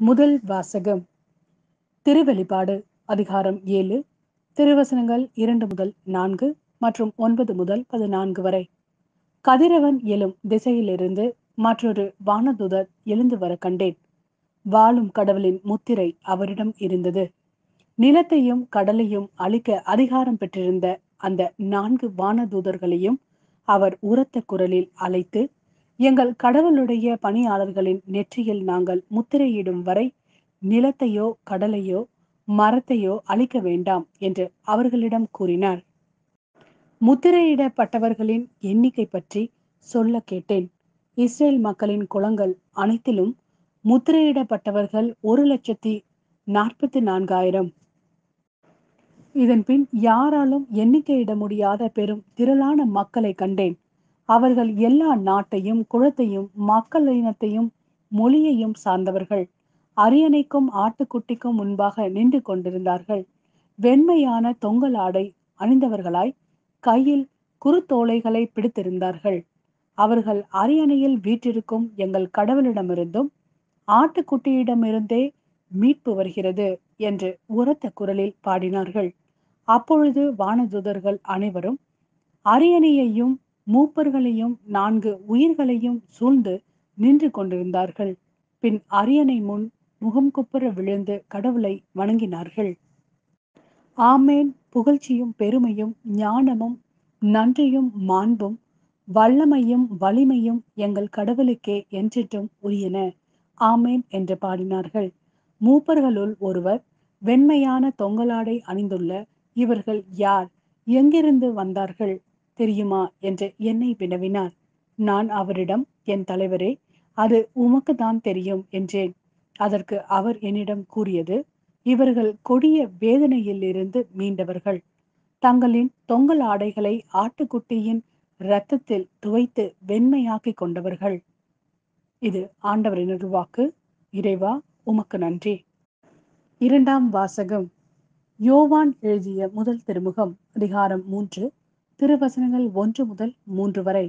முதல் வாசகம். திருவெளிப்பாடு அதிகாரம் 7, திருவசனங்கள் 2 முதல் 4 மற்றும் 9 முதல் 14 வரை. கதிரவன் எழும் திசையிலிருந்து மற்றொரு வானதூதர் எழுந்து வர கண்டேன். வாழும் கடவுளின் முத்திரை அவரிடம் இருந்தது. நிலத்தையும் கடலையும் அழிக்க அதிகாரம் பெற்றிருந்த அந்த 4 வானதூதர்களையும் அவர் உரத்த குரலில் அழைத்து, எங்கள் கடவுளுடைய பணியாளர்களின் நெற்றியில் நாங்கள் முத்திரையிடும் வரை நிலத்தையோ கடலையோ மரத்தையோ அழிக்க வேண்டாம் என்று அவர்களிடம் கூறினார். முத்திரையிடப்பட்டவர்களின் எண்ணிக்கை பற்றி சொல்ல கேட்டேன். இஸ்ரேல் மக்களின் குலங்கள் அனைத்திலும் முத்திரையிடப்பட்டவர்கள் 1,44,000. இதன் பின் யாராலும் எண்ணிக்கையிட முடியாத பெரும் திரளான மக்களை கண்டேன். அவர்கள் எல்லா நாட்டையும் குலத்தையும் மக்களினத்தையும் மொழியையும் சார்ந்தவர்கள். அரியணைக்கும் ஆட்டுக்குட்டிக்கும் முன்பாக நின்று கொண்டிருந்தார்கள். வெண்மையான தொங்கல் ஆடை அணிந்தவர்களாய் கையில் குறுத்தோலைகளை பிடித்திருந்தார்கள். அவர்கள் அரியணையில் வீற்றிருக்கும் எங்கள் கடவுளிடமிருந்தும் ஆட்டுக்குட்டியிடமிருந்தே மீட்பு வருகிறது என்று உரத்த குரலில் பாடினார்கள். அப்பொழுது வானதூதர்கள் அனைவரும் அரியணையையும் மூப்பர்களையும் 4 உயிர்களையும் சூழ்ந்து நின்று கொண்டிருந்தார்கள். பின் அரியணை முன் முகம் குப்புற விழுந்து கடவுளை வணங்கினார்கள். ஆமேன். புகழ்ச்சியும் பெருமையும் ஞானமும் நன்றியும் மாண்பும் வல்லமையும் வலிமையும் எங்கள் கடவுளுக்கே என்றென்றும் உரியன. ஆமேன் என்று பாடினார்கள். மூப்பர்களுள் ஒருவர், வெண்மையான தொங்கலாடை அணிந்துள்ள இவர்கள் யார், எங்கிருந்து வந்தார்கள் தெரியுமா என்று என்னை வினவினார். நான் அவரிடம், என் தலைவரே, அது உமக்கு தான் தெரியும் என்றேன். அதற்கு அவர் என்னிடம் கூறியது, இவர்கள் கொடிய வேதனையில் இருந்து மீண்டவர்கள். தங்களின் தொங்கல் ஆடைகளை ஆட்டுக்குட்டியின் இரத்தத்தில் துவைத்து வெண்மையாக்கி கொண்டவர்கள். இது ஆண்டவரின் அருள்வாக்கு. இறைவா, உமக்கு நன்றி. இரண்டாம் வாசகம். யோவான் எழுதிய முதல் திருமுகம் அதிகாரம் 3, திருவசனங்கள் 1 முதல் 3 வரை.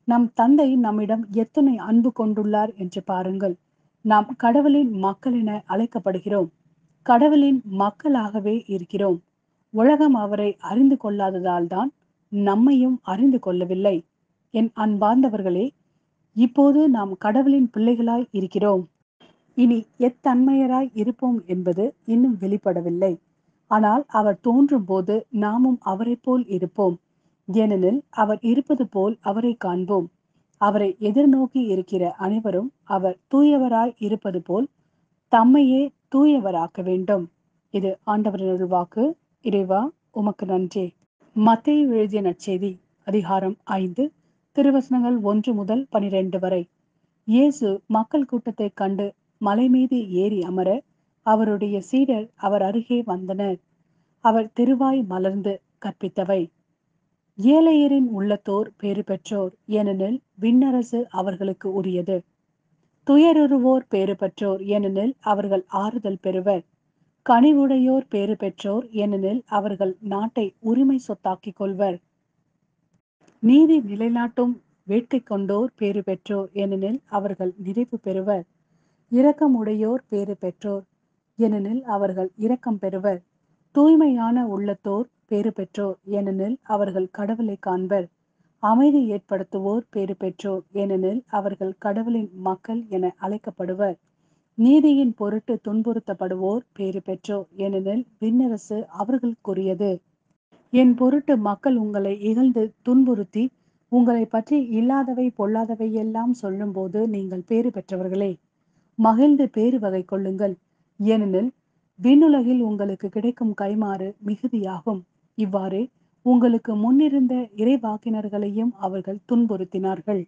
நம் தந்தை நம்மிடம் எத்தனை அன்பு கொண்டுள்ளார் என்று பாருங்கள். நாம் கடவுளின் மக்கள் என அழைக்கப்படுகிறோம். கடவுளின் மக்களாகவே இருக்கிறோம். உலகம் அவரை அறிந்து கொள்ளாததால் தான் நம்மையும் அறிந்து கொள்ளவில்லை. என் அன்பார்ந்தவர்களே, இப்போது நாம் கடவுளின் பிள்ளைகளாய் இருக்கிறோம். இனி எத்தன்மையராய் இருப்போம் என்பது இன்னும் வெளிப்படவில்லை. ஆனால் அவர் தோன்றும் போது நாமும் அவரை போல் இருப்போம். ஏனெனில் அவர் இருப்பது போல் அவரை காண்போம். அவரை எதிர்நோக்கி இருக்கிற அனைவரும் அவர் தூயவராய் இருப்பது போல் தம்மையே தூயவராக்க வேண்டும். இது ஆண்டவரின் அருள்வாக்கு. இறைவா, உமக்கு நன்றி. மத்தேயு எழுதிய நற்செய்தி அதிகாரம் 5, திருவசனங்கள் 1 முதல் 12 வரை. இயேசு மக்கள் கூட்டத்தை கண்டு மலை மீது ஏறி அமர அவருடைய சீடர் அவர் அருகே வந்தனர். அவர் திருவாய் மலர்ந்து கற்பித்தவை. ஏழையரின் உள்ளத்தோர் பேறு பெற்றோர், ஏனெனில் விண்ணரசு அவர்களுக்கு உரியது. துயருறுவோர் பேறு பெற்றோர், ஏனெனில் அவர்கள் ஆறுதல் பெறுவர். கனிவுடையோர் பேறு பெற்றோர், ஏனெனில் அவர்கள் நாட்டை உரிமை சொத்தாக்கிக் கொள்வர். நீதி நிலைநாட்டும் வேட்கை கொண்டோர் பேறு பெற்றோர், ஏனெனில் அவர்கள் நிறைவு பெறுவர். இரக்கமுடையோர் பேறு பெற்றோர், ஏனெனில் அவர்கள் இரக்கம் பெறுவர். தூய்மையான உள்ளத்தோர் பேறு பெற்றோர், ஏனெனில் அவர்கள் கடவுளை காண்பர். அமைதி ஏற்படுத்துவோர் பேறு பெற்றோர், ஏனெனில் அவர்கள் கடவுளின் மக்கள் என அழைக்கப்படுவர். நீதியின் பொருட்டு துன்புறுத்தப்படுவோர் பேறு பெற்றோர், ஏனெனில் விண்ணரசு அவர்களுக்குரியது. என் பொருட்டு மக்கள் உங்களை இகழ்ந்து துன்புறுத்தி உங்களை பற்றி இல்லாதவை பொல்லாதவை எல்லாம் சொல்லும் போது நீங்கள் பேறு பெற்றவர்களே. மகிழ்ந்து பேறு வகை கொள்ளுங்கள், ஏனெனில் விண்ணுலகில் உங்களுக்கு கிடைக்கும் கைமாறு மிகுதியாகும். இவ்வாறே உங்களுக்கு முன்னிருந்த இறைவாக்கினர்களையும் அவர்கள் துன்புறுத்தினார்கள்.